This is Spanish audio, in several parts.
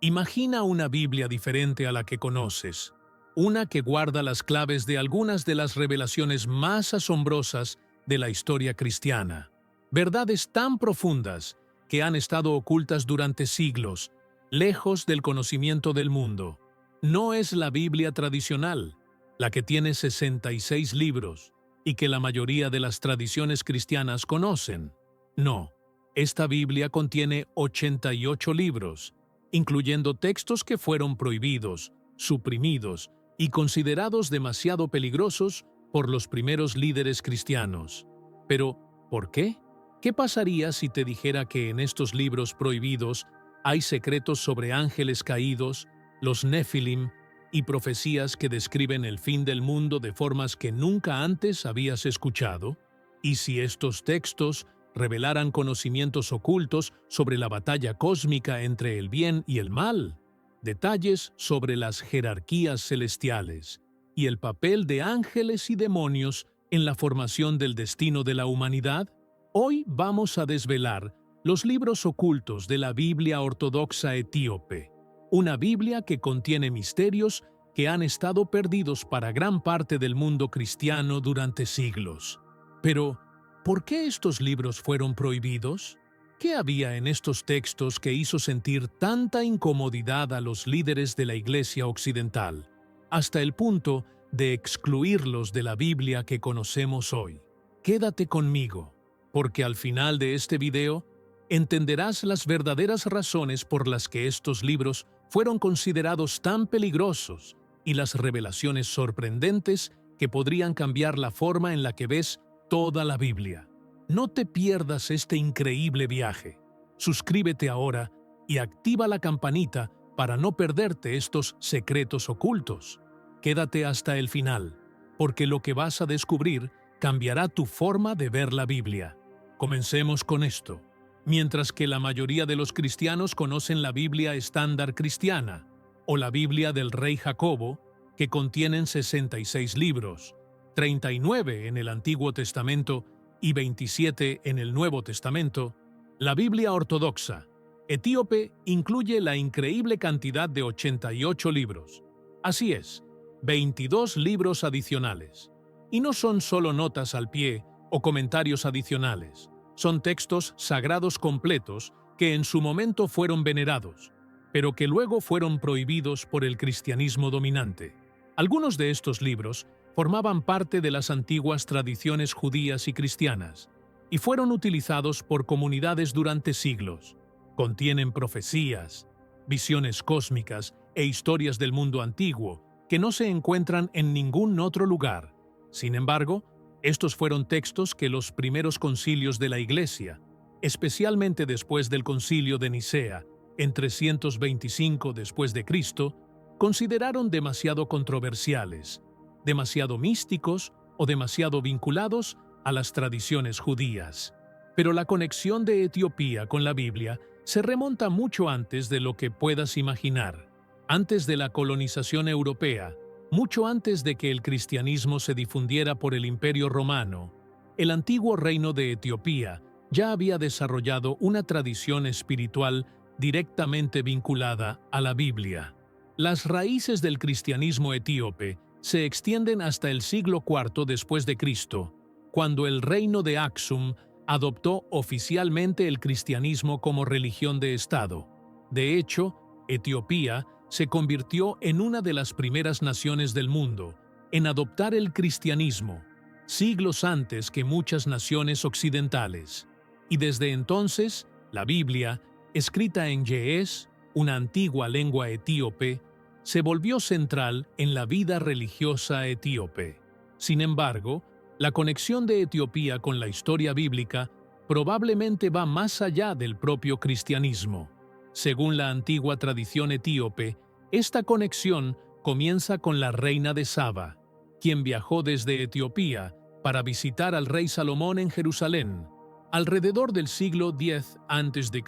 Imagina una Biblia diferente a la que conoces, una que guarda las claves de algunas de las revelaciones más asombrosas de la historia cristiana. Verdades tan profundas que han estado ocultas durante siglos, lejos del conocimiento del mundo. No es la Biblia tradicional, la que tiene 66 libros y que la mayoría de las tradiciones cristianas conocen. No, esta Biblia contiene 88 libros, incluyendo textos que fueron prohibidos, suprimidos y considerados demasiado peligrosos por los primeros líderes cristianos. Pero, ¿por qué? ¿Qué pasaría si te dijera que en estos libros prohibidos hay secretos sobre ángeles caídos, los Nefilim y profecías que describen el fin del mundo de formas que nunca antes habías escuchado? ¿Y si estos textos revelaran conocimientos ocultos sobre la batalla cósmica entre el bien y el mal, detalles sobre las jerarquías celestiales y el papel de ángeles y demonios en la formación del destino de la humanidad? Hoy vamos a desvelar los libros ocultos de la Biblia ortodoxa etíope, una Biblia que contiene misterios que han estado perdidos para gran parte del mundo cristiano durante siglos. Pero, ¿por qué estos libros fueron prohibidos? ¿Qué había en estos textos que hizo sentir tanta incomodidad a los líderes de la Iglesia occidental, hasta el punto de excluirlos de la Biblia que conocemos hoy? Quédate conmigo, porque al final de este video entenderás las verdaderas razones por las que estos libros fueron considerados tan peligrosos y las revelaciones sorprendentes que podrían cambiar la forma en la que ves toda la Biblia. No te pierdas este increíble viaje. Suscríbete ahora y activa la campanita para no perderte estos secretos ocultos. Quédate hasta el final, porque lo que vas a descubrir cambiará tu forma de ver la Biblia. Comencemos con esto. Mientras que la mayoría de los cristianos conocen la Biblia estándar cristiana, o la Biblia del Rey Jacobo, que contienen 66 libros, 39 en el Antiguo Testamento y 27 en el Nuevo Testamento, la Biblia ortodoxa etíope incluye la increíble cantidad de 88 libros. Así es, 22 libros adicionales. Y no son solo notas al pie o comentarios adicionales, son textos sagrados completos que en su momento fueron venerados, pero que luego fueron prohibidos por el cristianismo dominante. Algunos de estos libros formaban parte de las antiguas tradiciones judías y cristianas, y fueron utilizados por comunidades durante siglos. Contienen profecías, visiones cósmicas e historias del mundo antiguo que no se encuentran en ningún otro lugar. Sin embargo, estos fueron textos que los primeros concilios de la Iglesia, especialmente después del Concilio de Nicea, en 325 después de Cristo, consideraron demasiado controversiales, demasiado místicos o demasiado vinculados a las tradiciones judías. Pero la conexión de Etiopía con la Biblia se remonta mucho antes de lo que puedas imaginar, antes de la colonización europea, mucho antes de que el cristianismo se difundiera por el Imperio Romano. El antiguo reino de Etiopía ya había desarrollado una tradición espiritual directamente vinculada a la Biblia. Las raíces del cristianismo etíope se extienden hasta el siglo IV después de Cristo, cuando el reino de Aksum adoptó oficialmente el cristianismo como religión de Estado. De hecho, Etiopía se convirtió en una de las primeras naciones del mundo en adoptar el cristianismo, siglos antes que muchas naciones occidentales. Y desde entonces, la Biblia, escrita en ge'ez, una antigua lengua etíope, se volvió central en la vida religiosa etíope. Sin embargo, la conexión de Etiopía con la historia bíblica probablemente va más allá del propio cristianismo. Según la antigua tradición etíope, esta conexión comienza con la reina de Saba, quien viajó desde Etiopía para visitar al rey Salomón en Jerusalén, alrededor del siglo X a.C.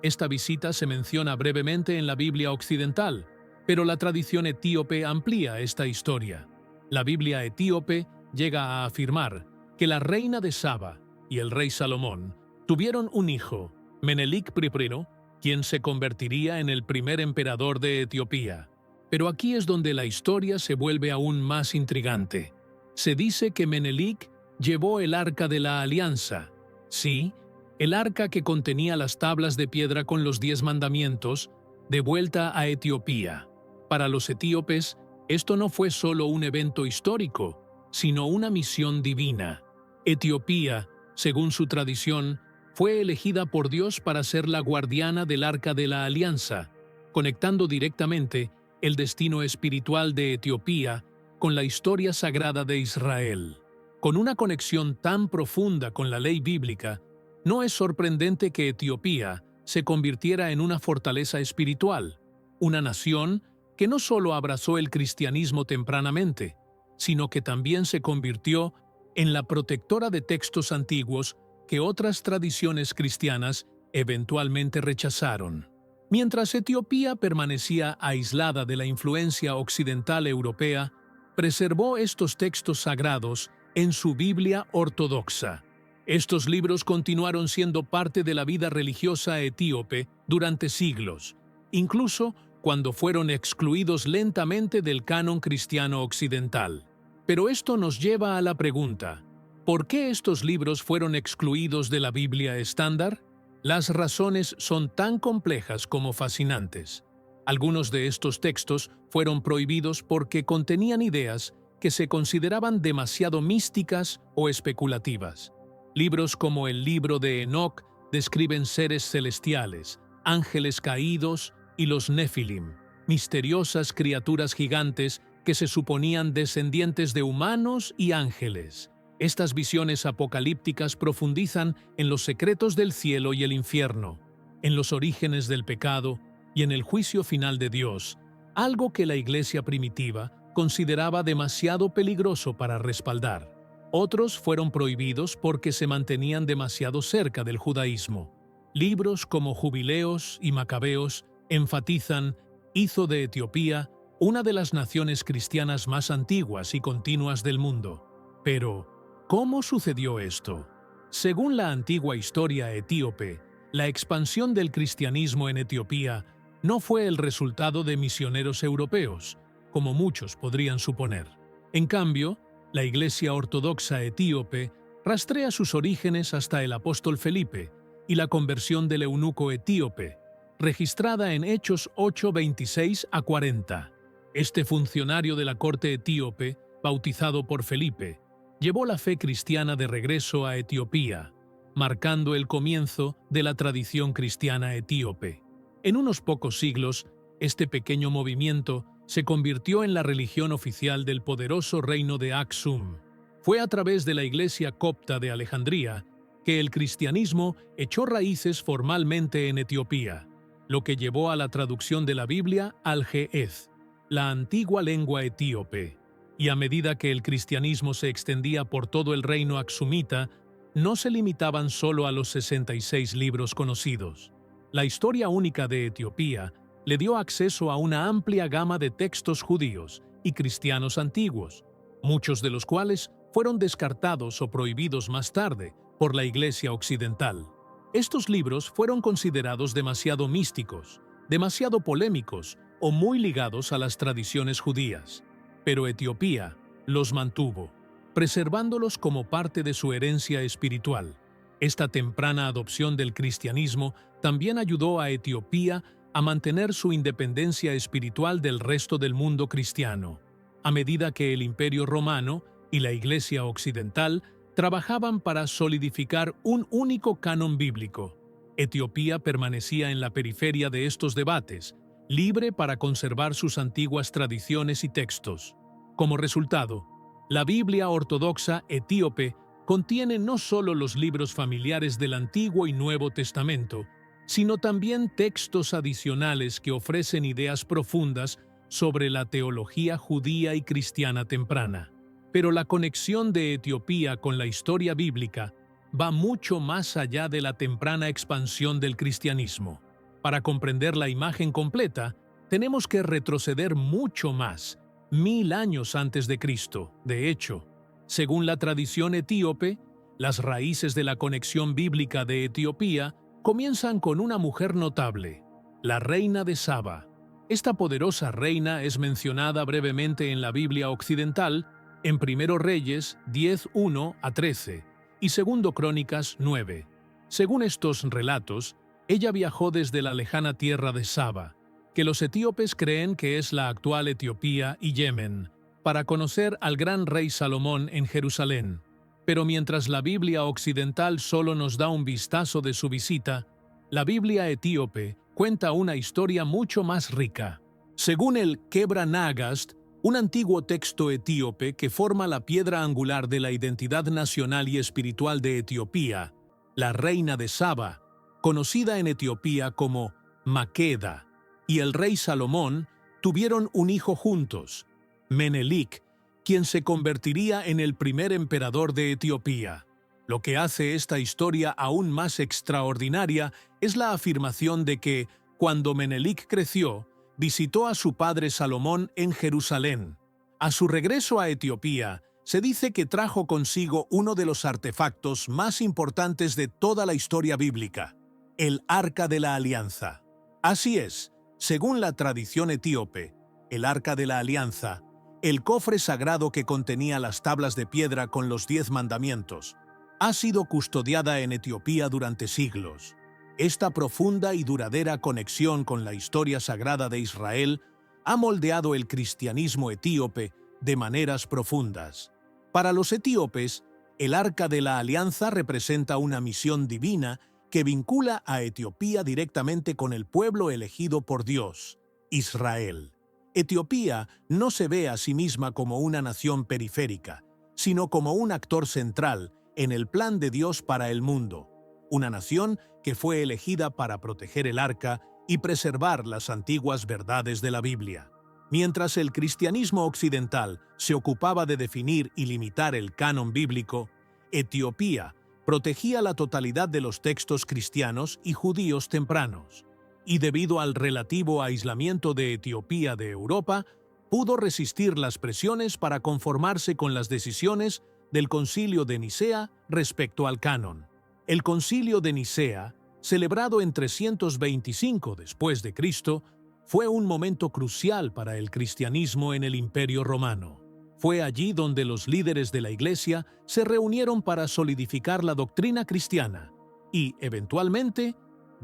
Esta visita se menciona brevemente en la Biblia occidental, pero la tradición etíope amplía esta historia. La Biblia etíope llega a afirmar que la reina de Saba y el rey Salomón tuvieron un hijo, Menelik I, quien se convertiría en el primer emperador de Etiopía. Pero aquí es donde la historia se vuelve aún más intrigante. Se dice que Menelik llevó el Arca de la Alianza. Sí, el arca que contenía las tablas de piedra con los 10 mandamientos, de vuelta a Etiopía. Para los etíopes, esto no fue solo un evento histórico, sino una misión divina. Etiopía, según su tradición, fue elegida por Dios para ser la guardiana del Arca de la Alianza, conectando directamente el destino espiritual de Etiopía con la historia sagrada de Israel. Con una conexión tan profunda con la ley bíblica, no es sorprendente que Etiopía se convirtiera en una fortaleza espiritual, una nación que no solo abrazó el cristianismo tempranamente, sino que también se convirtió en la protectora de textos antiguos que otras tradiciones cristianas eventualmente rechazaron. Mientras Etiopía permanecía aislada de la influencia occidental europea, preservó estos textos sagrados en su Biblia ortodoxa. Estos libros continuaron siendo parte de la vida religiosa etíope durante siglos, incluso cuando fueron excluidos lentamente del canon cristiano occidental. Pero esto nos lleva a la pregunta: ¿por qué estos libros fueron excluidos de la Biblia estándar? Las razones son tan complejas como fascinantes. Algunos de estos textos fueron prohibidos porque contenían ideas que se consideraban demasiado místicas o especulativas. Libros como el libro de Enoc describen seres celestiales, ángeles caídos y los Nefilim, misteriosas criaturas gigantes que se suponían descendientes de humanos y ángeles. Estas visiones apocalípticas profundizan en los secretos del cielo y el infierno, en los orígenes del pecado y en el juicio final de Dios, algo que la Iglesia primitiva consideraba demasiado peligroso para respaldar. Otros fueron prohibidos porque se mantenían demasiado cerca del judaísmo. Libros como Jubileos y Macabeos enfatizan: hizo de Etiopía una de las naciones cristianas más antiguas y continuas del mundo. Pero, ¿cómo sucedió esto? Según la antigua historia etíope, la expansión del cristianismo en Etiopía no fue el resultado de misioneros europeos, como muchos podrían suponer. En cambio, la Iglesia Ortodoxa etíope rastrea sus orígenes hasta el apóstol Felipe y la conversión del eunuco etíope, registrada en Hechos 8:26 a 40. Este funcionario de la corte etíope, bautizado por Felipe, llevó la fe cristiana de regreso a Etiopía, marcando el comienzo de la tradición cristiana etíope. En unos pocos siglos, este pequeño movimiento se convirtió en la religión oficial del poderoso reino de Aksum. Fue a través de la iglesia copta de Alejandría que el cristianismo echó raíces formalmente en Etiopía, lo que llevó a la traducción de la Biblia al Ge'ez, la antigua lengua etíope. Y a medida que el cristianismo se extendía por todo el reino aksumita, no se limitaban solo a los 66 libros conocidos. La historia única de Etiopía le dio acceso a una amplia gama de textos judíos y cristianos antiguos, muchos de los cuales fueron descartados o prohibidos más tarde por la Iglesia occidental. Estos libros fueron considerados demasiado místicos, demasiado polémicos o muy ligados a las tradiciones judías, pero Etiopía los mantuvo, preservándolos como parte de su herencia espiritual. Esta temprana adopción del cristianismo también ayudó a Etiopía a mantener su independencia espiritual del resto del mundo cristiano, a medida que el Imperio Romano y la Iglesia Occidental trabajaban para solidificar un único canon bíblico. Etiopía permanecía en la periferia de estos debates, libre para conservar sus antiguas tradiciones y textos. Como resultado, la Biblia ortodoxa etíope contiene no solo los libros familiares del Antiguo y Nuevo Testamento, sino también textos adicionales que ofrecen ideas profundas sobre la teología judía y cristiana temprana. Pero la conexión de Etiopía con la historia bíblica va mucho más allá de la temprana expansión del cristianismo. Para comprender la imagen completa, tenemos que retroceder mucho más, 1000 años antes de Cristo. De hecho, según la tradición etíope, las raíces de la conexión bíblica de Etiopía comienzan con una mujer notable, la reina de Saba. Esta poderosa reina es mencionada brevemente en la Biblia occidental en 1 Reyes 10:1-13 y 2 Crónicas 9. Según estos relatos, ella viajó desde la lejana tierra de Saba, que los etíopes creen que es la actual Etiopía y Yemen, para conocer al gran rey Salomón en Jerusalén. Pero mientras la Biblia occidental solo nos da un vistazo de su visita, la Biblia etíope cuenta una historia mucho más rica. Según el Kebra Nagast, un antiguo texto etíope que forma la piedra angular de la identidad nacional y espiritual de Etiopía, la reina de Saba, conocida en Etiopía como Maqueda, y el rey Salomón tuvieron un hijo juntos, Menelik, quien se convertiría en el primer emperador de Etiopía. Lo que hace esta historia aún más extraordinaria es la afirmación de que, cuando Menelik creció, visitó a su padre Salomón en Jerusalén. A su regreso a Etiopía, se dice que trajo consigo uno de los artefactos más importantes de toda la historia bíblica, el Arca de la Alianza. Así es, según la tradición etíope, el Arca de la Alianza, el cofre sagrado que contenía las tablas de piedra con los 10 mandamientos, ha sido custodiada en Etiopía durante siglos. Esta profunda y duradera conexión con la historia sagrada de Israel ha moldeado el cristianismo etíope de maneras profundas. Para los etíopes, el Arca de la Alianza representa una misión divina que vincula a Etiopía directamente con el pueblo elegido por Dios, Israel. Etiopía no se ve a sí misma como una nación periférica, sino como un actor central en el plan de Dios para el mundo, una nación que fue elegida para proteger el arca y preservar las antiguas verdades de la Biblia. Mientras el cristianismo occidental se ocupaba de definir y limitar el canon bíblico, Etiopía protegía la totalidad de los textos cristianos y judíos tempranos, y debido al relativo aislamiento de Etiopía de Europa, pudo resistir las presiones para conformarse con las decisiones del Concilio de Nicea respecto al canon. El Concilio de Nicea, celebrado en 325 después de Cristo, fue un momento crucial para el cristianismo en el Imperio Romano. Fue allí donde los líderes de la Iglesia se reunieron para solidificar la doctrina cristiana y, eventualmente,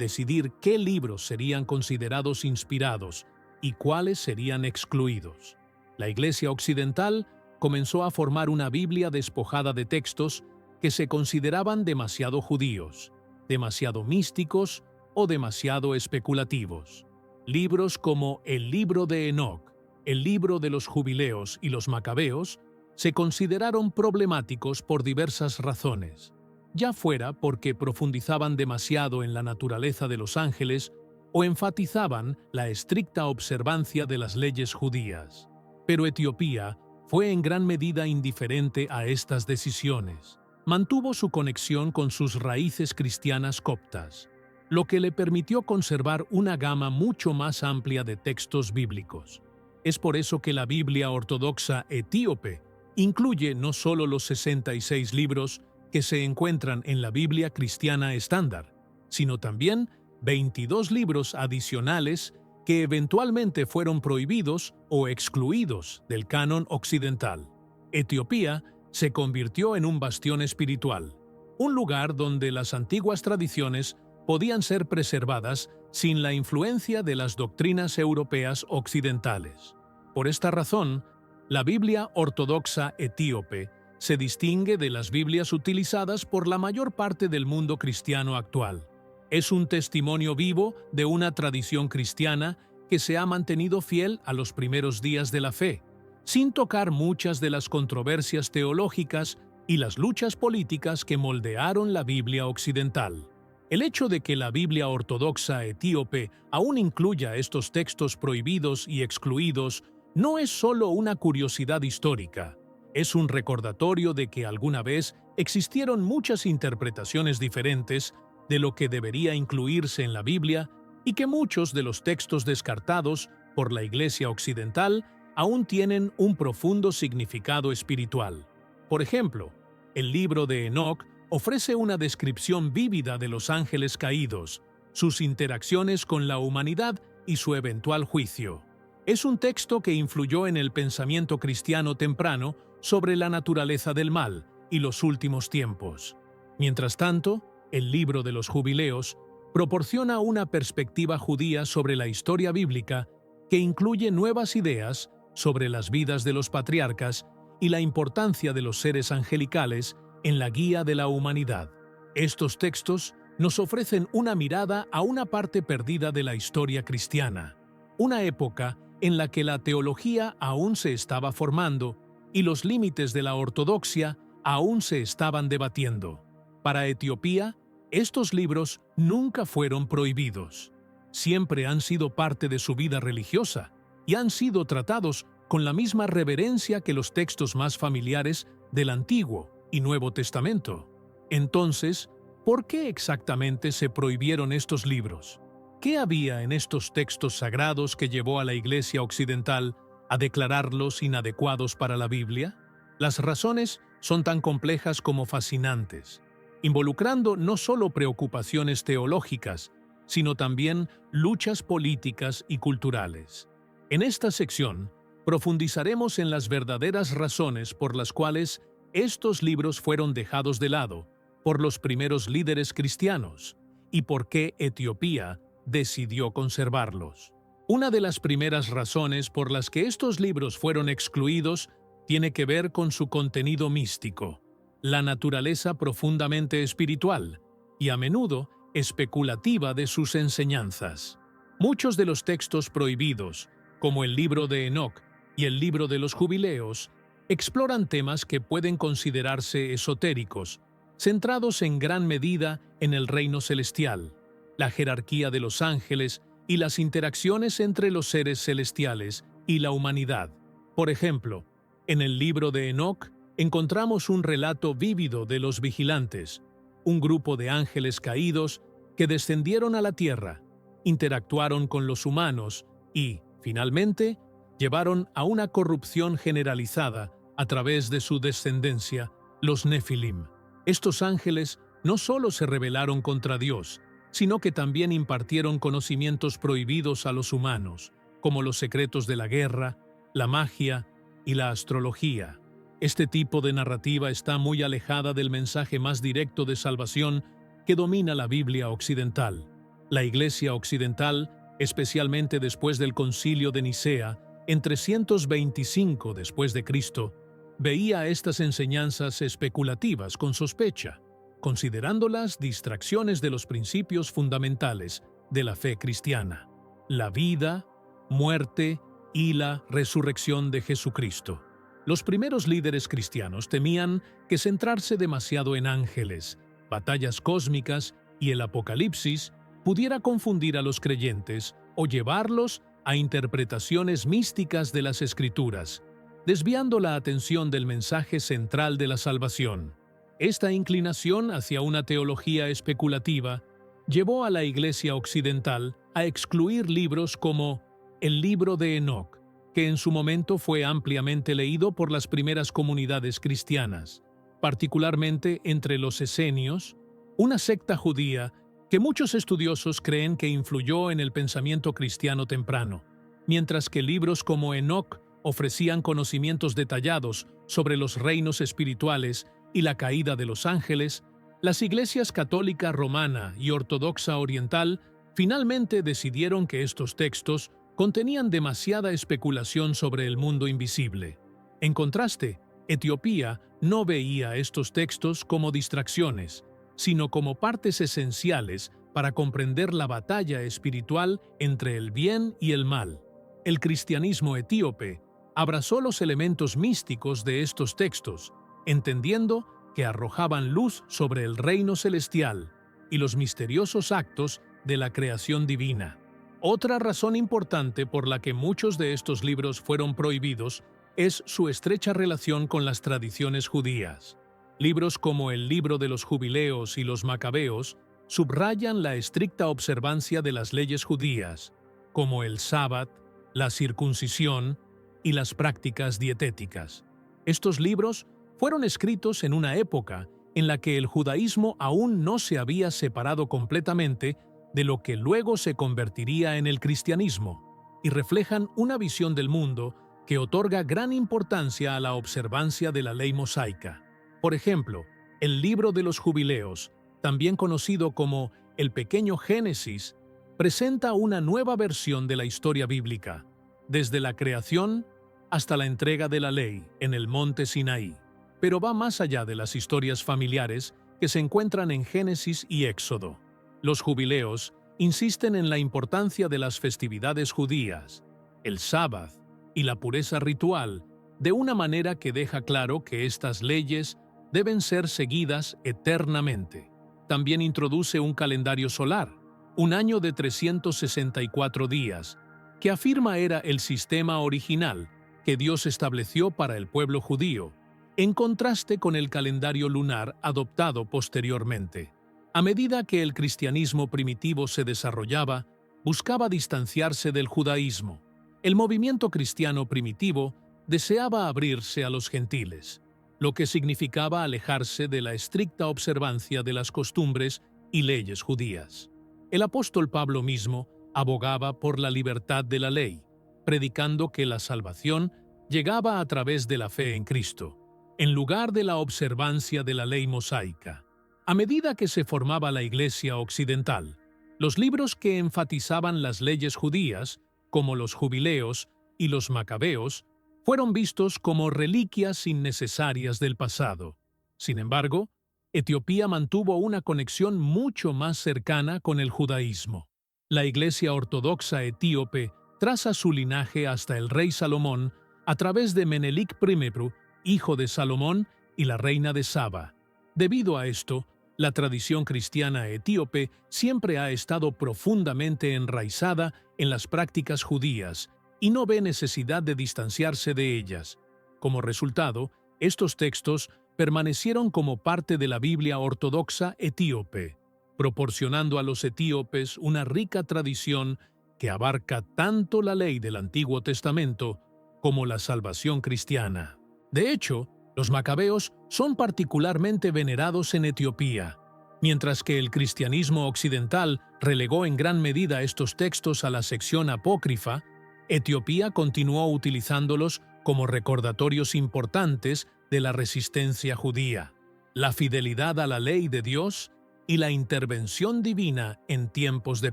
decidir qué libros serían considerados inspirados y cuáles serían excluidos. La Iglesia occidental comenzó a formar una Biblia despojada de textos que se consideraban demasiado judíos, demasiado místicos o demasiado especulativos. Libros como el Libro de Enoc, el Libro de los Jubileos y los Macabeos se consideraron problemáticos por diversas razones, ya fuera porque profundizaban demasiado en la naturaleza de los ángeles o enfatizaban la estricta observancia de las leyes judías. Pero Etiopía fue en gran medida indiferente a estas decisiones. Mantuvo su conexión con sus raíces cristianas coptas, lo que le permitió conservar una gama mucho más amplia de textos bíblicos. Es por eso que la Biblia ortodoxa etíope incluye no solo los 66 libros que se encuentran en la Biblia cristiana estándar, sino también 22 libros adicionales que eventualmente fueron prohibidos o excluidos del canon occidental. Etiopía se convirtió en un bastión espiritual, un lugar donde las antiguas tradiciones podían ser preservadas sin la influencia de las doctrinas europeas occidentales. Por esta razón, la Biblia ortodoxa etíope se distingue de las Biblias utilizadas por la mayor parte del mundo cristiano actual. Es un testimonio vivo de una tradición cristiana que se ha mantenido fiel a los primeros días de la fe, sin tocar muchas de las controversias teológicas y las luchas políticas que moldearon la Biblia occidental. El hecho de que la Biblia ortodoxa etíope aún incluya estos textos prohibidos y excluidos no es solo una curiosidad histórica, es un recordatorio de que alguna vez existieron muchas interpretaciones diferentes de lo que debería incluirse en la Biblia y que muchos de los textos descartados por la Iglesia occidental aún tienen un profundo significado espiritual. Por ejemplo, el libro de Enoc ofrece una descripción vívida de los ángeles caídos, sus interacciones con la humanidad y su eventual juicio. Es un texto que influyó en el pensamiento cristiano temprano sobre la naturaleza del mal y los últimos tiempos. Mientras tanto, el libro de los Jubileos proporciona una perspectiva judía sobre la historia bíblica que incluye nuevas ideas sobre las vidas de los patriarcas y la importancia de los seres angelicales en la guía de la humanidad. Estos textos nos ofrecen una mirada a una parte perdida de la historia cristiana, una época en la que la teología aún se estaba formando y los límites de la ortodoxia aún se estaban debatiendo. Para Etiopía, estos libros nunca fueron prohibidos. Siempre han sido parte de su vida religiosa y han sido tratados con la misma reverencia que los textos más familiares del Antiguo y Nuevo Testamento. Entonces, ¿por qué exactamente se prohibieron estos libros? ¿Qué había en estos textos sagrados que llevó a la Iglesia occidental a declararlos inadecuados para la Biblia? Las razones son tan complejas como fascinantes, involucrando no solo preocupaciones teológicas, sino también luchas políticas y culturales. En esta sección, profundizaremos en las verdaderas razones por las cuales estos libros fueron dejados de lado por los primeros líderes cristianos y por qué Etiopía decidió conservarlos. Una de las primeras razones por las que estos libros fueron excluidos tiene que ver con su contenido místico, la naturaleza profundamente espiritual y a menudo especulativa de sus enseñanzas. Muchos de los textos prohibidos, como el libro de Enoc y el libro de los Jubileos, exploran temas que pueden considerarse esotéricos, centrados en gran medida en el reino celestial, la jerarquía de los ángeles y las interacciones entre los seres celestiales y la humanidad. Por ejemplo, en el libro de Enoc encontramos un relato vívido de los vigilantes, un grupo de ángeles caídos que descendieron a la tierra, interactuaron con los humanos y, finalmente, llevaron a una corrupción generalizada a través de su descendencia, los Nefilim. Estos ángeles no solo se rebelaron contra Dios, sino que también impartieron conocimientos prohibidos a los humanos, como los secretos de la guerra, la magia y la astrología. Este tipo de narrativa está muy alejada del mensaje más directo de salvación que domina la Biblia occidental. La Iglesia occidental, especialmente después del Concilio de Nicea, en 325 después de Cristo, veía estas enseñanzas especulativas con sospecha, considerándolas distracciones de los principios fundamentales de la fe cristiana: la vida, muerte y la resurrección de Jesucristo. Los primeros líderes cristianos temían que centrarse demasiado en ángeles, batallas cósmicas y el Apocalipsis pudiera confundir a los creyentes o llevarlos a interpretaciones místicas de las Escrituras, desviando la atención del mensaje central de la salvación. Esta inclinación hacia una teología especulativa llevó a la Iglesia occidental a excluir libros como el libro de Enoc, que en su momento fue ampliamente leído por las primeras comunidades cristianas, particularmente entre los esenios, una secta judía que muchos estudiosos creen que influyó en el pensamiento cristiano temprano. Mientras que libros como Enoc ofrecían conocimientos detallados sobre los reinos espirituales y la caída de los ángeles, las iglesias católica romana y ortodoxa oriental finalmente decidieron que estos textos contenían demasiada especulación sobre el mundo invisible. En contraste, Etiopía no veía estos textos como distracciones, sino como partes esenciales para comprender la batalla espiritual entre el bien y el mal. El cristianismo etíope abrazó los elementos místicos de estos textos, entendiendo que arrojaban luz sobre el reino celestial y los misteriosos actos de la creación divina. Otra razón importante por la que muchos de estos libros fueron prohibidos es su estrecha relación con las tradiciones judías. Libros como el libro de los Jubileos y los Macabeos subrayan la estricta observancia de las leyes judías, como el sábat, la circuncisión y las prácticas dietéticas. Estos libros fueron escritos en una época en la que el judaísmo aún no se había separado completamente de lo que luego se convertiría en el cristianismo, y reflejan una visión del mundo que otorga gran importancia a la observancia de la ley mosaica. Por ejemplo, el libro de los Jubileos, también conocido como el Pequeño Génesis, presenta una nueva versión de la historia bíblica, desde la creación hasta la entrega de la ley en el monte Sinaí, pero va más allá de las historias familiares que se encuentran en Génesis y Éxodo. Los Jubileos insisten en la importancia de las festividades judías, el sábado y la pureza ritual, de una manera que deja claro que estas leyes deben ser seguidas eternamente. También introduce un calendario solar, un año de 364 días, que afirma era el sistema original que Dios estableció para el pueblo judío, en contraste con el calendario lunar adoptado posteriormente. A medida que el cristianismo primitivo se desarrollaba, buscaba distanciarse del judaísmo. El movimiento cristiano primitivo deseaba abrirse a los gentiles, lo que significaba alejarse de la estricta observancia de las costumbres y leyes judías. El apóstol Pablo mismo abogaba por la libertad de la ley, predicando que la salvación llegaba a través de la fe en Cristo, en lugar de la observancia de la ley mosaica. A medida que se formaba la Iglesia occidental, los libros que enfatizaban las leyes judías, como los Jubileos y los Macabeos, fueron vistos como reliquias innecesarias del pasado. Sin embargo, Etiopía mantuvo una conexión mucho más cercana con el judaísmo. La Iglesia Ortodoxa etíope traza su linaje hasta el rey Salomón a través de Menelik I, hijo de Salomón, y la reina de Saba. Debido a esto, la tradición cristiana etíope siempre ha estado profundamente enraizada en las prácticas judías y no ve necesidad de distanciarse de ellas. Como resultado, estos textos permanecieron como parte de la Biblia ortodoxa etíope, proporcionando a los etíopes una rica tradición que abarca tanto la ley del Antiguo Testamento como la salvación cristiana. De hecho, los macabeos son particularmente venerados en Etiopía. Mientras que el cristianismo occidental relegó en gran medida estos textos a la sección apócrifa, Etiopía continuó utilizándolos como recordatorios importantes de la resistencia judía, la fidelidad a la ley de Dios y la intervención divina en tiempos de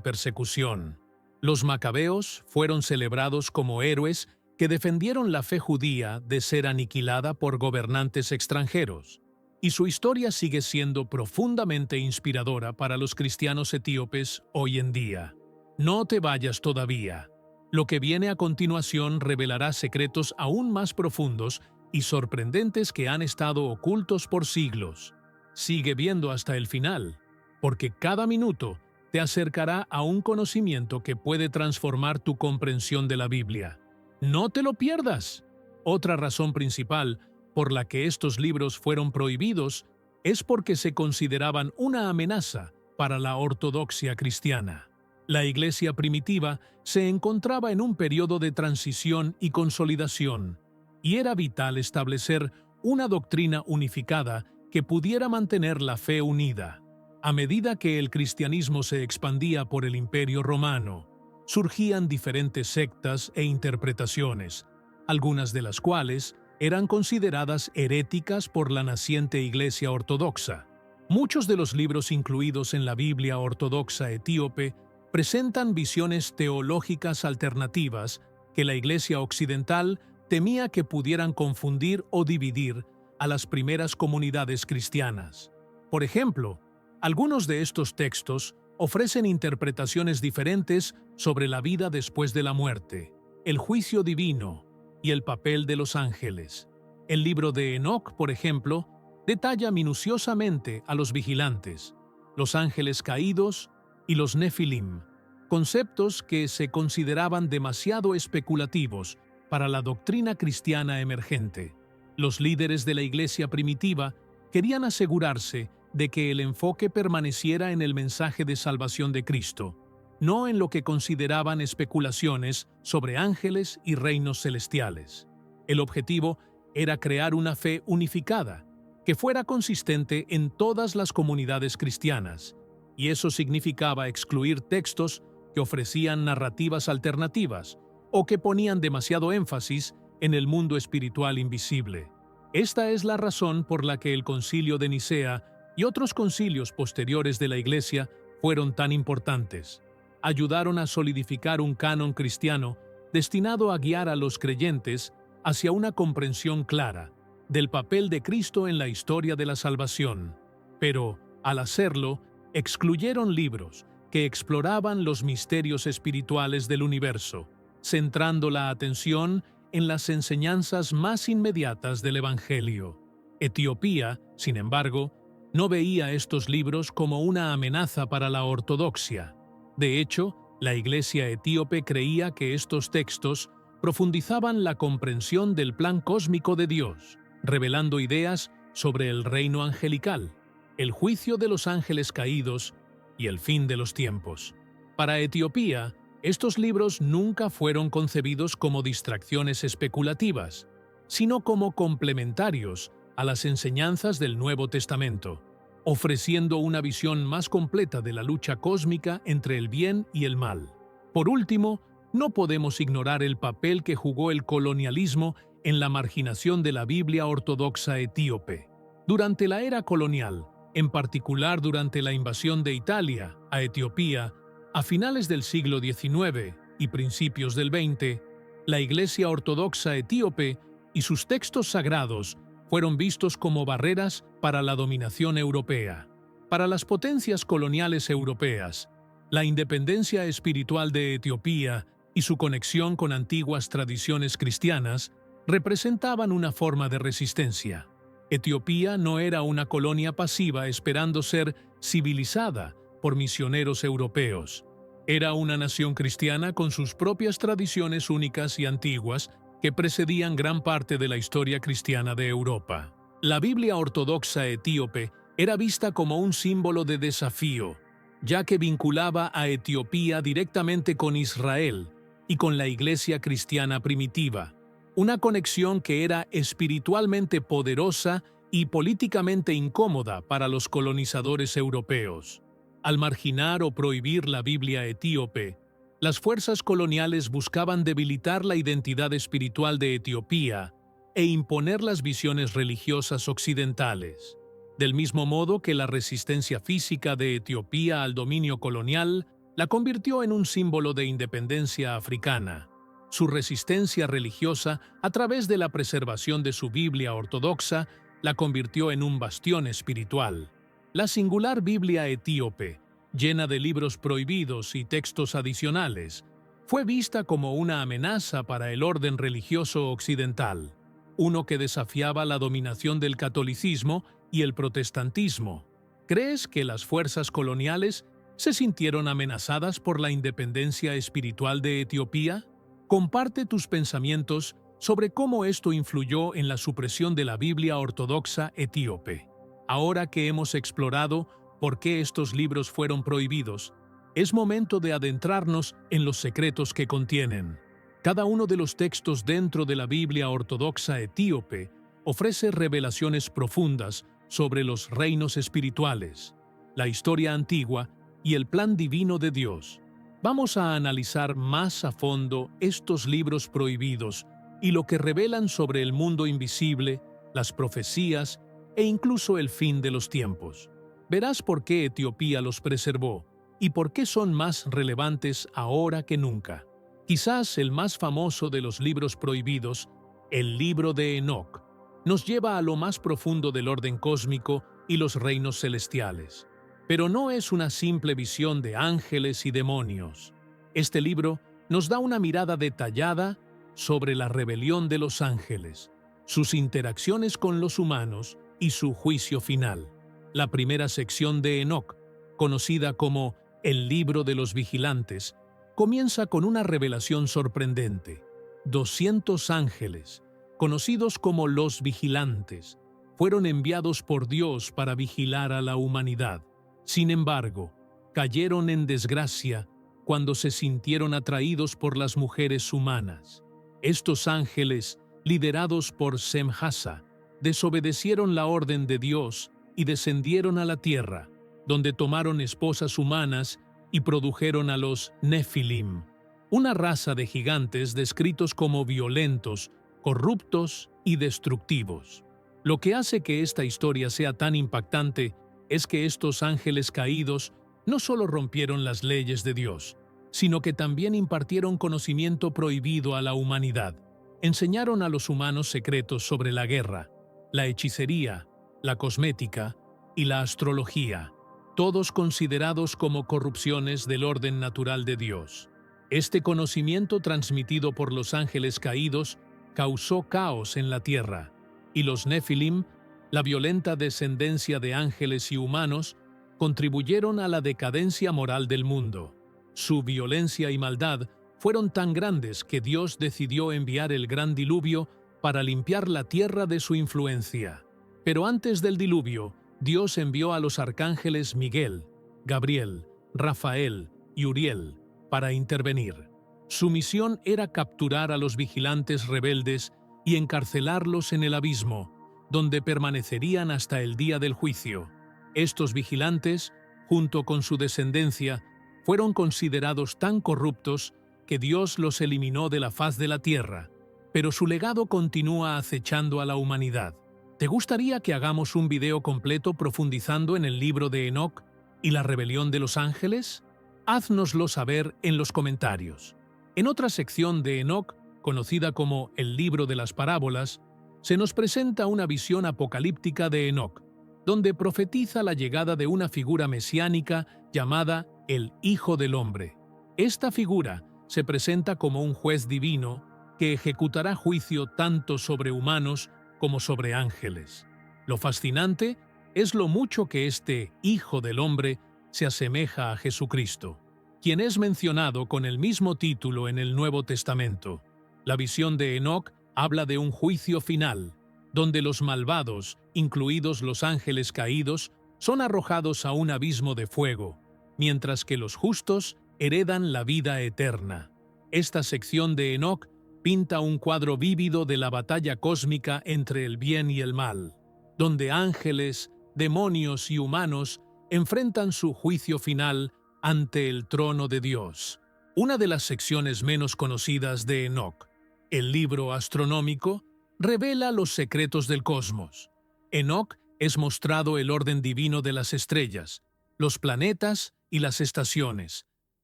persecución. Los macabeos fueron celebrados como héroes que defendieron la fe judía de ser aniquilada por gobernantes extranjeros, y su historia sigue siendo profundamente inspiradora para los cristianos etíopes hoy en día. No te vayas todavía. Lo que viene a continuación revelará secretos aún más profundos y sorprendentes que han estado ocultos por siglos. Sigue viendo hasta el final, porque cada minuto te acercará a un conocimiento que puede transformar tu comprensión de la Biblia. ¡No te lo pierdas! Otra razón principal por la que estos libros fueron prohibidos es porque se consideraban una amenaza para la ortodoxia cristiana. La Iglesia primitiva se encontraba en un periodo de transición y consolidación, y era vital establecer una doctrina unificada que pudiera mantener la fe unida. A medida que el cristianismo se expandía por el Imperio Romano, surgían diferentes sectas e interpretaciones, algunas de las cuales eran consideradas heréticas por la naciente Iglesia Ortodoxa. Muchos de los libros incluidos en la Biblia Ortodoxa etíope presentan visiones teológicas alternativas que la Iglesia Occidental temía que pudieran confundir o dividir a las primeras comunidades cristianas. Por ejemplo, algunos de estos textos ofrecen interpretaciones diferentes sobre la vida después de la muerte, el juicio divino y el papel de los ángeles. El libro de Enoc, por ejemplo, detalla minuciosamente a los vigilantes, los ángeles caídos y los nefilim, conceptos que se consideraban demasiado especulativos para la doctrina cristiana emergente. Los líderes de la Iglesia primitiva querían asegurarse de que el enfoque permaneciera en el mensaje de salvación de Cristo, no en lo que consideraban especulaciones sobre ángeles y reinos celestiales. El objetivo era crear una fe unificada, que fuera consistente en todas las comunidades cristianas, y eso significaba excluir textos que ofrecían narrativas alternativas o que ponían demasiado énfasis en el mundo espiritual invisible. Esta es la razón por la que el Concilio de Nicea y otros concilios posteriores de la Iglesia fueron tan importantes. Ayudaron a solidificar un canon cristiano destinado a guiar a los creyentes hacia una comprensión clara del papel de Cristo en la historia de la salvación. Pero, al hacerlo, excluyeron libros que exploraban los misterios espirituales del universo, centrando la atención en las enseñanzas más inmediatas del Evangelio. Etiopía, sin embargo, no veía estos libros como una amenaza para la ortodoxia. De hecho, la Iglesia etíope creía que estos textos profundizaban la comprensión del plan cósmico de Dios, revelando ideas sobre el reino angelical, el juicio de los ángeles caídos y el fin de los tiempos. Para Etiopía, estos libros nunca fueron concebidos como distracciones especulativas, sino como complementarios a las enseñanzas del Nuevo Testamento, ofreciendo una visión más completa de la lucha cósmica entre el bien y el mal. Por último, no podemos ignorar el papel que jugó el colonialismo en la marginación de la Biblia ortodoxa etíope. Durante la era colonial, en particular durante la invasión de Italia a Etiopía, a finales del siglo XIX y principios del XX, la Iglesia ortodoxa etíope y sus textos sagrados fueron vistos como barreras para la dominación europea. Para las potencias coloniales europeas, la independencia espiritual de Etiopía y su conexión con antiguas tradiciones cristianas representaban una forma de resistencia. Etiopía no era una colonia pasiva esperando ser civilizada por misioneros europeos. Era una nación cristiana con sus propias tradiciones únicas y antiguas que precedían gran parte de la historia cristiana de Europa. La Biblia ortodoxa etíope era vista como un símbolo de desafío, ya que vinculaba a Etiopía directamente con Israel y con la Iglesia cristiana primitiva, una conexión que era espiritualmente poderosa y políticamente incómoda para los colonizadores europeos. Al marginar o prohibir la Biblia etíope, las fuerzas coloniales buscaban debilitar la identidad espiritual de Etiopía e imponer las visiones religiosas occidentales. Del mismo modo que la resistencia física de Etiopía al dominio colonial la convirtió en un símbolo de independencia africana, su resistencia religiosa a través de la preservación de su Biblia ortodoxa la convirtió en un bastión espiritual. La singular Biblia etíope, llena de libros prohibidos y textos adicionales, fue vista como una amenaza para el orden religioso occidental, uno que desafiaba la dominación del catolicismo y el protestantismo. ¿Crees que las fuerzas coloniales se sintieron amenazadas por la independencia espiritual de Etiopía? Comparte tus pensamientos sobre cómo esto influyó en la supresión de la Biblia ortodoxa etíope. Ahora que hemos explorado por qué estos libros fueron prohibidos, es momento de adentrarnos en los secretos que contienen. Cada uno de los textos dentro de la Biblia ortodoxa etíope ofrece revelaciones profundas sobre los reinos espirituales, la historia antigua y el plan divino de Dios. Vamos a analizar más a fondo estos libros prohibidos y lo que revelan sobre el mundo invisible, las profecías e incluso el fin de los tiempos. Verás por qué Etiopía los preservó y por qué son más relevantes ahora que nunca. Quizás el más famoso de los libros prohibidos, el libro de Enoc, nos lleva a lo más profundo del orden cósmico y los reinos celestiales. Pero no es una simple visión de ángeles y demonios. Este libro nos da una mirada detallada sobre la rebelión de los ángeles, sus interacciones con los humanos y su juicio final. La primera sección de Enoc, conocida como el libro de los vigilantes, comienza con una revelación sorprendente. 200 ángeles, conocidos como los vigilantes, fueron enviados por Dios para vigilar a la humanidad. Sin embargo, cayeron en desgracia cuando se sintieron atraídos por las mujeres humanas. Estos ángeles, liderados por Semhasa, desobedecieron la orden de Dios y descendieron a la tierra, donde tomaron esposas humanas y produjeron a los Nefilim, una raza de gigantes descritos como violentos, corruptos y destructivos. Lo que hace que esta historia sea tan impactante es que estos ángeles caídos no solo rompieron las leyes de Dios, sino que también impartieron conocimiento prohibido a la humanidad. Enseñaron a los humanos secretos sobre la guerra, la hechicería, la cosmética y la astrología, todos considerados como corrupciones del orden natural de Dios. Este conocimiento transmitido por los ángeles caídos causó caos en la tierra, y los Nefilim, la violenta descendencia de ángeles y humanos, contribuyeron a la decadencia moral del mundo. Su violencia y maldad fueron tan grandes que Dios decidió enviar el gran diluvio para limpiar la tierra de su influencia. Pero antes del diluvio, Dios envió a los arcángeles Miguel, Gabriel, Rafael y Uriel para intervenir. Su misión era capturar a los vigilantes rebeldes y encarcelarlos en el abismo, donde permanecerían hasta el día del juicio. Estos vigilantes, junto con su descendencia, fueron considerados tan corruptos que Dios los eliminó de la faz de la tierra, pero su legado continúa acechando a la humanidad. ¿Te gustaría que hagamos un video completo profundizando en el libro de Enoc y la rebelión de los ángeles? Háznoslo saber en los comentarios. En otra sección de Enoc, conocida como el libro de las parábolas, se nos presenta una visión apocalíptica de Enoc, donde profetiza la llegada de una figura mesiánica llamada el Hijo del Hombre. Esta figura se presenta como un juez divino que ejecutará juicio tanto sobre humanos como sobre ángeles. Lo fascinante es lo mucho que este Hijo del Hombre se asemeja a Jesucristo, quien es mencionado con el mismo título en el Nuevo Testamento. La visión de Enoc habla de un juicio final, donde los malvados, incluidos los ángeles caídos, son arrojados a un abismo de fuego, mientras que los justos heredan la vida eterna. Esta sección de Enoc pinta un cuadro vívido de la batalla cósmica entre el bien y el mal, donde ángeles, demonios y humanos enfrentan su juicio final ante el trono de Dios. Una de las secciones menos conocidas de Enoc, el libro astronómico, revela los secretos del cosmos. Enoc es mostrado el orden divino de las estrellas, los planetas y las estaciones,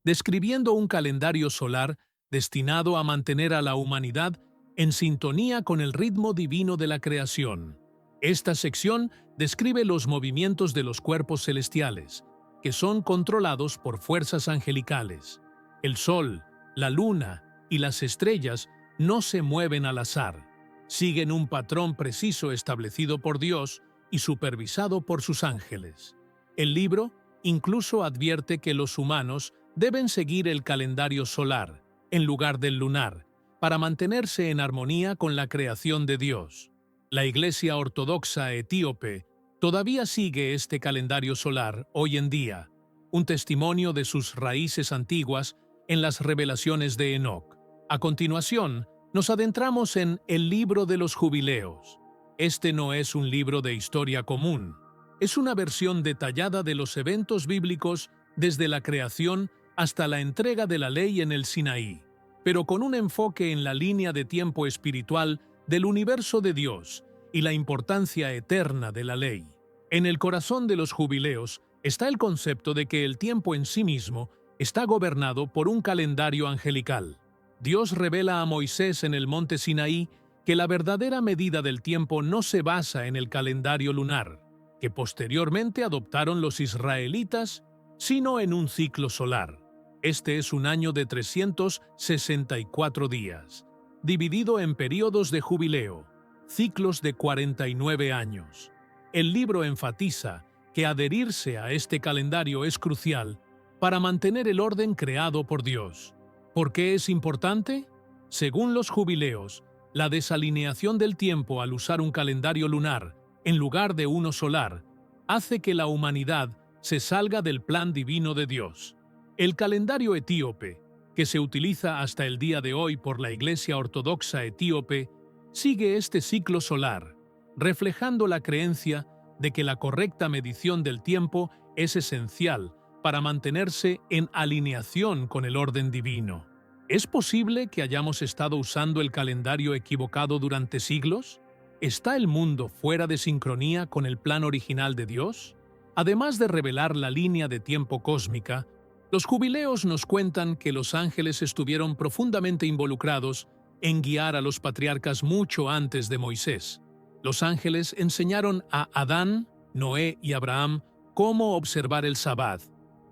describiendo un calendario solar destinado a mantener a la humanidad en sintonía con el ritmo divino de la creación. Esta sección describe los movimientos de los cuerpos celestiales, que son controlados por fuerzas angelicales. El Sol, la Luna y las estrellas no se mueven al azar, siguen un patrón preciso establecido por Dios y supervisado por sus ángeles. El libro incluso advierte que los humanos deben seguir el calendario solar, en lugar del lunar, para mantenerse en armonía con la creación de Dios. La Iglesia Ortodoxa Etíope todavía sigue este calendario solar hoy en día, un testimonio de sus raíces antiguas en las revelaciones de Enoc. A continuación, nos adentramos en el libro de los jubileos. Este no es un libro de historia común, es una versión detallada de los eventos bíblicos desde la creación hasta la entrega de la ley en el Sinaí, pero con un enfoque en la línea de tiempo espiritual del universo de Dios y la importancia eterna de la ley. En el corazón de los jubileos está el concepto de que el tiempo en sí mismo está gobernado por un calendario angelical. Dios revela a Moisés en el monte Sinaí que la verdadera medida del tiempo no se basa en el calendario lunar, que posteriormente adoptaron los israelitas, sino en un ciclo solar. Este es un año de 364 días, dividido en períodos de jubileo, ciclos de 49 años. El libro enfatiza que adherirse a este calendario es crucial para mantener el orden creado por Dios. ¿Por qué es importante? Según los jubileos, la desalineación del tiempo al usar un calendario lunar en lugar de uno solar hace que la humanidad se salga del plan divino de Dios. El calendario etíope, que se utiliza hasta el día de hoy por la Iglesia Ortodoxa Etíope, sigue este ciclo solar, reflejando la creencia de que la correcta medición del tiempo es esencial para mantenerse en alineación con el orden divino. ¿Es posible que hayamos estado usando el calendario equivocado durante siglos? ¿Está el mundo fuera de sincronía con el plan original de Dios? Además de revelar la línea de tiempo cósmica, los jubileos nos cuentan que los ángeles estuvieron profundamente involucrados en guiar a los patriarcas mucho antes de Moisés. Los ángeles enseñaron a Adán, Noé y Abraham cómo observar el Sabbat,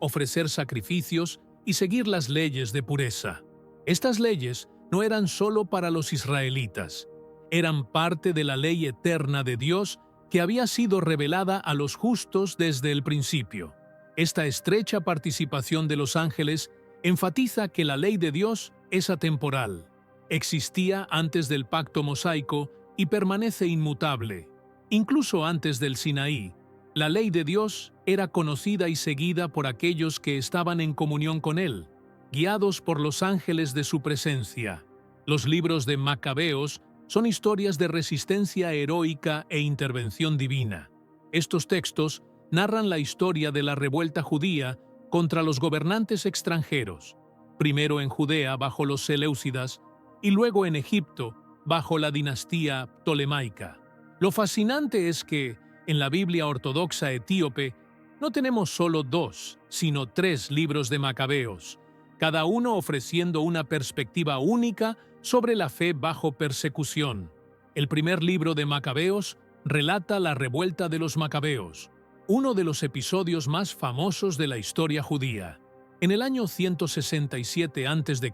ofrecer sacrificios y seguir las leyes de pureza. Estas leyes no eran solo para los israelitas, eran parte de la ley eterna de Dios que había sido revelada a los justos desde el principio. Esta estrecha participación de los ángeles enfatiza que la ley de Dios es atemporal, existía antes del pacto mosaico y permanece inmutable. Incluso antes del Sinaí, la ley de Dios era conocida y seguida por aquellos que estaban en comunión con Él, guiados por los ángeles de su presencia. Los libros de Macabeos son historias de resistencia heroica e intervención divina. Estos textos narran la historia de la revuelta judía contra los gobernantes extranjeros, primero en Judea bajo los Seleucidas y luego en Egipto bajo la dinastía ptolemaica. Lo fascinante es que, en la Biblia ortodoxa etíope, no tenemos solo 2, sino 3 libros de Macabeos, cada uno ofreciendo una perspectiva única sobre la fe bajo persecución. El primer libro de Macabeos relata la revuelta de los Macabeos, uno de los episodios más famosos de la historia judía. En el año 167 a.C.,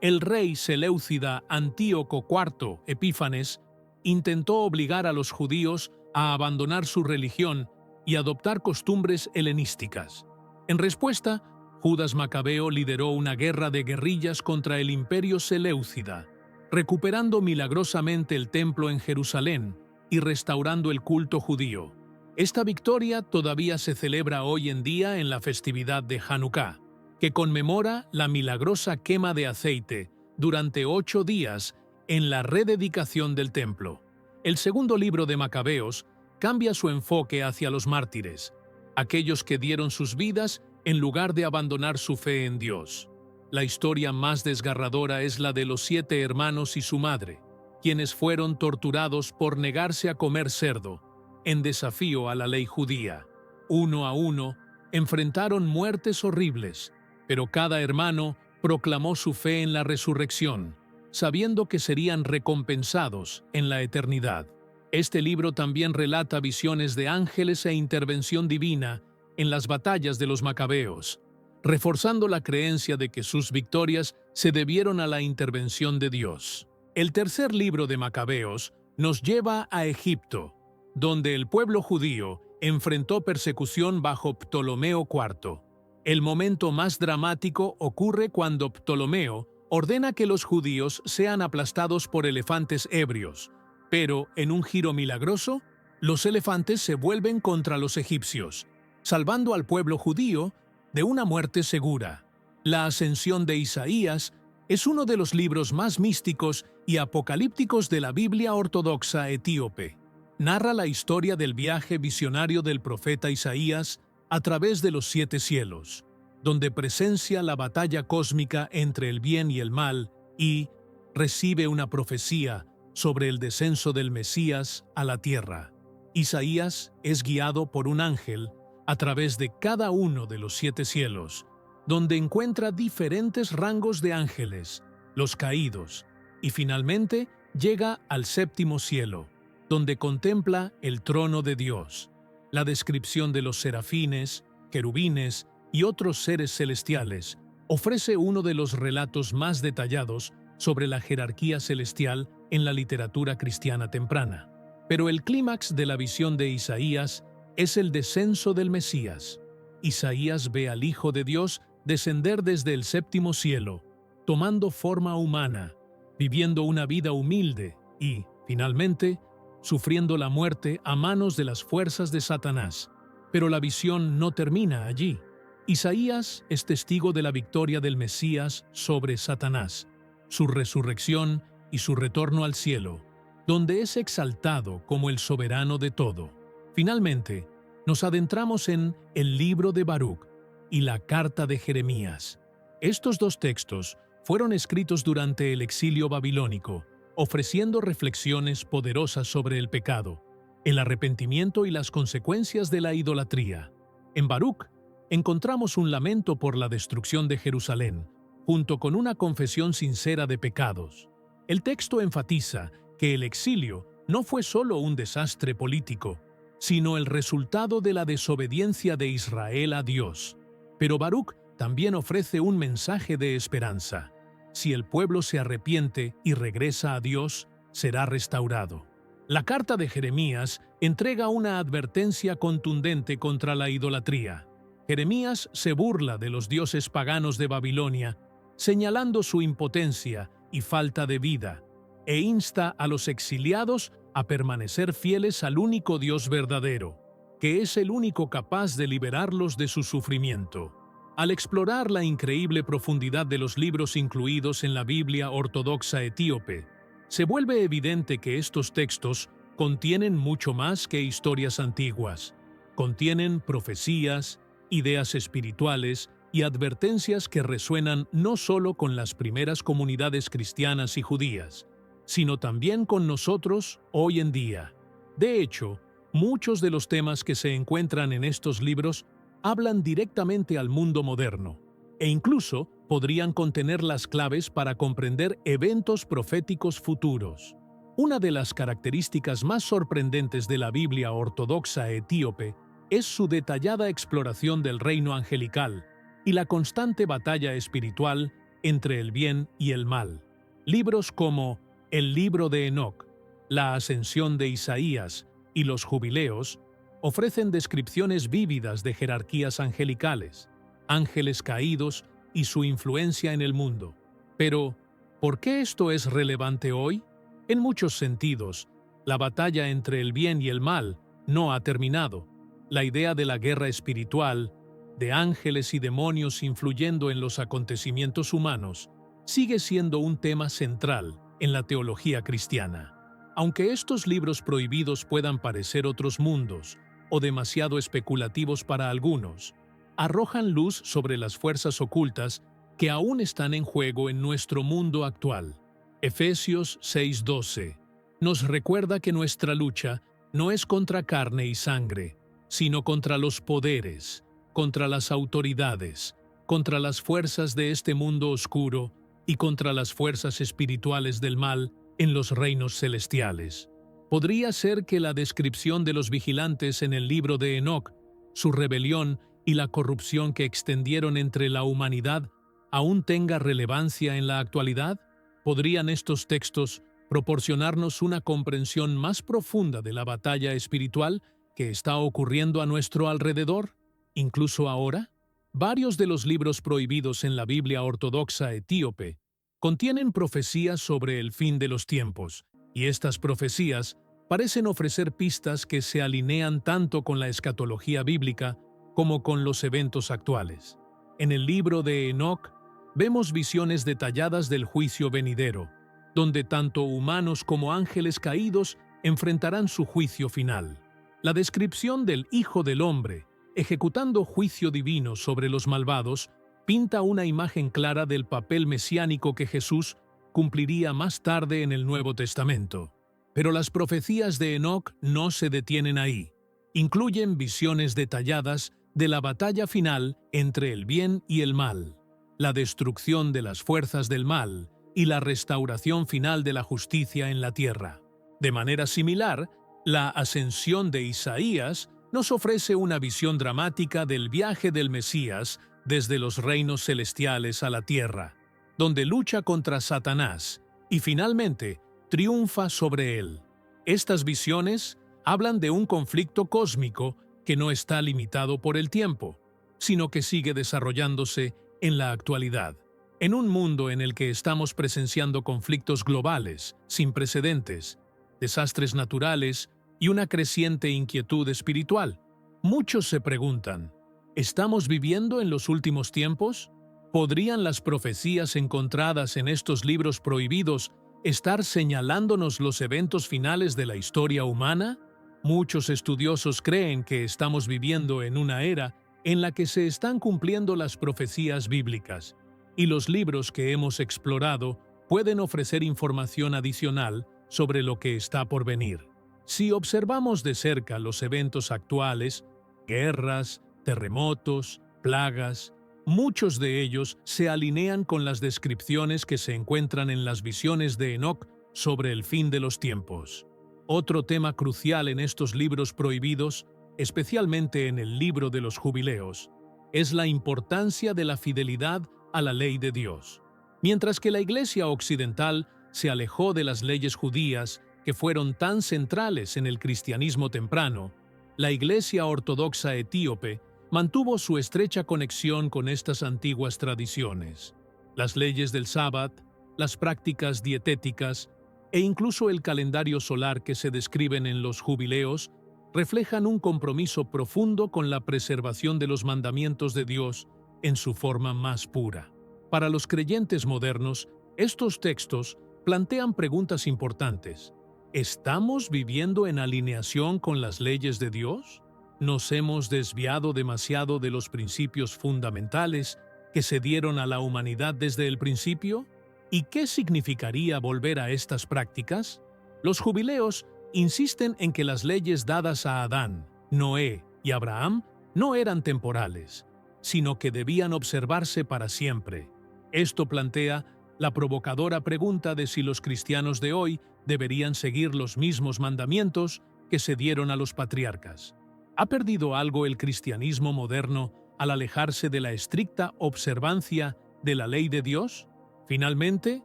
el rey seleucida Antíoco IV Epífanes intentó obligar a los judíos a abandonar su religión y adoptar costumbres helenísticas. En respuesta, Judas Macabeo lideró una guerra de guerrillas contra el imperio seleucida, recuperando milagrosamente el templo en Jerusalén y restaurando el culto judío. Esta victoria todavía se celebra hoy en día en la festividad de Hanukkah, que conmemora la milagrosa quema de aceite durante 8 días en la rededicación del templo. El segundo libro de Macabeos cambia su enfoque hacia los mártires, aquellos que dieron sus vidas en lugar de abandonar su fe en Dios. La historia más desgarradora es la de los 7 hermanos y su madre, quienes fueron torturados por negarse a comer cerdo, en desafío a la ley judía. Uno a uno, enfrentaron muertes horribles, pero cada hermano proclamó su fe en la resurrección, sabiendo que serían recompensados en la eternidad. Este libro también relata visiones de ángeles e intervención divina en las batallas de los Macabeos, reforzando la creencia de que sus victorias se debieron a la intervención de Dios. El tercer libro de Macabeos nos lleva a Egipto, donde el pueblo judío enfrentó persecución bajo Ptolomeo IV. El momento más dramático ocurre cuando Ptolomeo ordena que los judíos sean aplastados por elefantes ebrios, pero, en un giro milagroso, los elefantes se vuelven contra los egipcios, salvando al pueblo judío de una muerte segura. La Ascensión de Isaías es uno de los libros más místicos y apocalípticos de la Biblia ortodoxa etíope. Narra la historia del viaje visionario del profeta Isaías a través de los 7 cielos, donde presencia la batalla cósmica entre el bien y el mal y recibe una profecía sobre el descenso del Mesías a la tierra. Isaías es guiado por un ángel a través de cada uno de los 7 cielos, donde encuentra diferentes rangos de ángeles, los caídos, y finalmente llega al 7º cielo, donde contempla el trono de Dios. La descripción de los serafines, querubines y otros seres celestiales ofrece uno de los relatos más detallados sobre la jerarquía celestial en la literatura cristiana temprana. Pero el clímax de la visión de Isaías es el descenso del Mesías. Isaías ve al Hijo de Dios descender desde el 7º cielo, tomando forma humana, viviendo una vida humilde y, finalmente, sufriendo la muerte a manos de las fuerzas de Satanás. Pero la visión no termina allí. Isaías es testigo de la victoria del Mesías sobre Satanás, su resurrección y su retorno al cielo, donde es exaltado como el soberano de todo. Finalmente, nos adentramos en el libro de Baruc y la carta de Jeremías. Estos dos textos fueron escritos durante el exilio babilónico, ofreciendo reflexiones poderosas sobre el pecado, el arrepentimiento y las consecuencias de la idolatría. En Baruc encontramos un lamento por la destrucción de Jerusalén, junto con una confesión sincera de pecados. El texto enfatiza que el exilio no fue solo un desastre político, sino el resultado de la desobediencia de Israel a Dios. Pero Baruc también ofrece un mensaje de esperanza. Si el pueblo se arrepiente y regresa a Dios, será restaurado. La carta de Jeremías entrega una advertencia contundente contra la idolatría. Jeremías se burla de los dioses paganos de Babilonia, señalando su impotencia y falta de vida, e insta a los exiliados a permanecer fieles al único Dios verdadero, que es el único capaz de liberarlos de su sufrimiento. Al explorar la increíble profundidad de los libros incluidos en la Biblia ortodoxa etíope, se vuelve evidente que estos textos contienen mucho más que historias antiguas. Contienen profecías, ideas espirituales y advertencias que resuenan no solo con las primeras comunidades cristianas y judías, sino también con nosotros hoy en día. De hecho, muchos de los temas que se encuentran en estos libros hablan directamente al mundo moderno, e incluso podrían contener las claves para comprender eventos proféticos futuros. Una de las características más sorprendentes de la Biblia ortodoxa etíope es su detallada exploración del reino angelical y la constante batalla espiritual entre el bien y el mal. Libros como el libro de Enoc, la ascensión de Isaías y los jubileos ofrecen descripciones vívidas de jerarquías angelicales, ángeles caídos y su influencia en el mundo. Pero, ¿por qué esto es relevante hoy? En muchos sentidos, la batalla entre el bien y el mal no ha terminado. La idea de la guerra espiritual, de ángeles y demonios influyendo en los acontecimientos humanos, sigue siendo un tema central en la teología cristiana. Aunque estos libros prohibidos puedan parecer otros mundos o demasiado especulativos para algunos, arrojan luz sobre las fuerzas ocultas que aún están en juego en nuestro mundo actual. Efesios 6:12 nos recuerda que nuestra lucha no es contra carne y sangre, sino contra los poderes, contra las autoridades, contra las fuerzas de este mundo oscuro y contra las fuerzas espirituales del mal en los reinos celestiales. Podría ser que la descripción de los vigilantes en el libro de Enoc, su rebelión y la corrupción que extendieron entre la humanidad aún tenga relevancia en la actualidad. ¿Podrían estos textos proporcionarnos una comprensión más profunda de la batalla espiritual que está ocurriendo a nuestro alrededor, incluso ahora? Varios de los libros prohibidos en la Biblia ortodoxa etíope contienen profecías sobre el fin de los tiempos, y estas profecías parecen ofrecer pistas que se alinean tanto con la escatología bíblica como con los eventos actuales. En el libro de Enoc vemos visiones detalladas del juicio venidero, donde tanto humanos como ángeles caídos enfrentarán su juicio final. La descripción del Hijo del Hombre, ejecutando juicio divino sobre los malvados, pinta una imagen clara del papel mesiánico que Jesús cumpliría más tarde en el Nuevo Testamento. Pero las profecías de Enoc no se detienen ahí. Incluyen visiones detalladas de la batalla final entre el bien y el mal, la destrucción de las fuerzas del mal y la restauración final de la justicia en la tierra. De manera similar, la ascensión de Isaías nos ofrece una visión dramática del viaje del Mesías desde los reinos celestiales a la tierra, donde lucha contra Satanás y finalmente triunfa sobre él. Estas visiones hablan de un conflicto cósmico que no está limitado por el tiempo, sino que sigue desarrollándose en la actualidad. En un mundo en el que estamos presenciando conflictos globales, sin precedentes, desastres naturales y una creciente inquietud espiritual, muchos se preguntan, ¿estamos viviendo en los últimos tiempos? ¿Podrían las profecías encontradas en estos libros prohibidos estar señalándonos los eventos finales de la historia humana? Muchos estudiosos creen que estamos viviendo en una era en la que se están cumpliendo las profecías bíblicas, y los libros que hemos explorado pueden ofrecer información adicional sobre lo que está por venir. Si observamos de cerca los eventos actuales, guerras, terremotos, plagas, muchos de ellos se alinean con las descripciones que se encuentran en las visiones de Enoc sobre el fin de los tiempos. Otro tema crucial en estos libros prohibidos, especialmente en el libro de los jubileos, es la importancia de la fidelidad a la ley de Dios. Mientras que la Iglesia occidental se alejó de las leyes judías que fueron tan centrales en el cristianismo temprano, la Iglesia ortodoxa etíope mantuvo su estrecha conexión con estas antiguas tradiciones. Las leyes del sábado, las prácticas dietéticas e incluso el calendario solar que se describen en los jubileos reflejan un compromiso profundo con la preservación de los mandamientos de Dios en su forma más pura. Para los creyentes modernos, estos textos plantean preguntas importantes. ¿Estamos viviendo en alineación con las leyes de Dios? ¿Nos hemos desviado demasiado de los principios fundamentales que se dieron a la humanidad desde el principio? ¿Y qué significaría volver a estas prácticas? Los jubileos insisten en que las leyes dadas a Adán, Noé y Abraham no eran temporales, sino que debían observarse para siempre. Esto plantea la provocadora pregunta de si los cristianos de hoy deberían seguir los mismos mandamientos que se dieron a los patriarcas. ¿Ha perdido algo el cristianismo moderno al alejarse de la estricta observancia de la ley de Dios? Finalmente,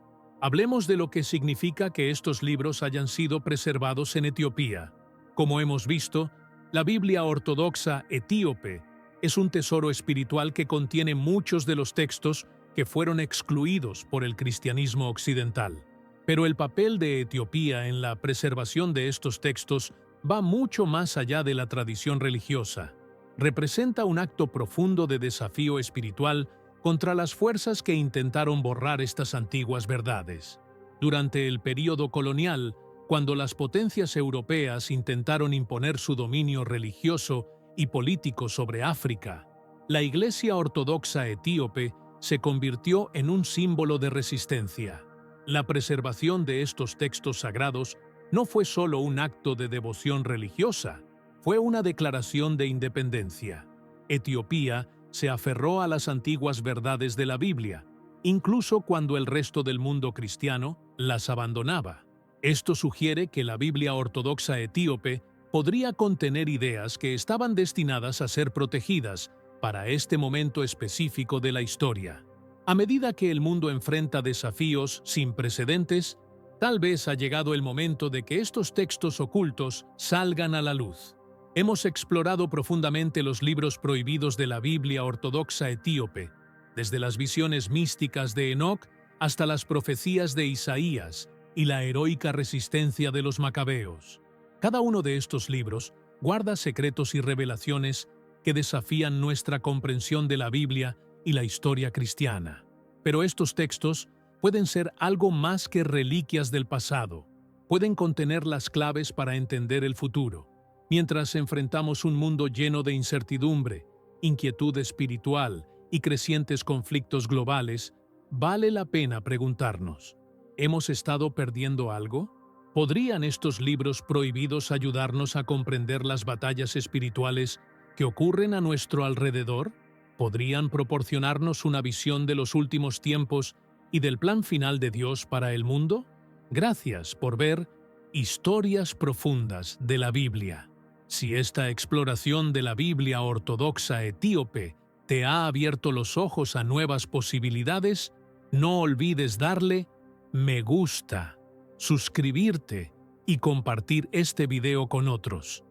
hablemos de lo que significa que estos libros hayan sido preservados en Etiopía. Como hemos visto, la Biblia ortodoxa etíope es un tesoro espiritual que contiene muchos de los textos que fueron excluidos por el cristianismo occidental. Pero el papel de Etiopía en la preservación de estos textos va mucho más allá de la tradición religiosa. Representa un acto profundo de desafío espiritual contra las fuerzas que intentaron borrar estas antiguas verdades. Durante el período colonial, cuando las potencias europeas intentaron imponer su dominio religioso y político sobre África, la Iglesia ortodoxa etíope se convirtió en un símbolo de resistencia. La preservación de estos textos sagrados no fue solo un acto de devoción religiosa, fue una declaración de independencia. Etiopía se aferró a las antiguas verdades de la Biblia, incluso cuando el resto del mundo cristiano las abandonaba. Esto sugiere que la Biblia ortodoxa etíope podría contener ideas que estaban destinadas a ser protegidas para este momento específico de la historia. A medida que el mundo enfrenta desafíos sin precedentes, tal vez ha llegado el momento de que estos textos ocultos salgan a la luz. Hemos explorado profundamente los libros prohibidos de la Biblia ortodoxa etíope, desde las visiones místicas de Enoc hasta las profecías de Isaías y la heroica resistencia de los macabeos. Cada uno de estos libros guarda secretos y revelaciones que desafían nuestra comprensión de la Biblia y la historia cristiana. Pero estos textos pueden ser algo más que reliquias del pasado. Pueden contener las claves para entender el futuro. Mientras enfrentamos un mundo lleno de incertidumbre, inquietud espiritual y crecientes conflictos globales, vale la pena preguntarnos, ¿hemos estado perdiendo algo? ¿Podrían estos libros prohibidos ayudarnos a comprender las batallas espirituales que ocurren a nuestro alrededor? ¿Podrían proporcionarnos una visión de los últimos tiempos y del plan final de Dios para el mundo? Gracias por ver Historias Profundas de la Biblia. Si esta exploración de la Biblia ortodoxa etíope te ha abierto los ojos a nuevas posibilidades, no olvides darle me gusta, suscribirte y compartir este video con otros.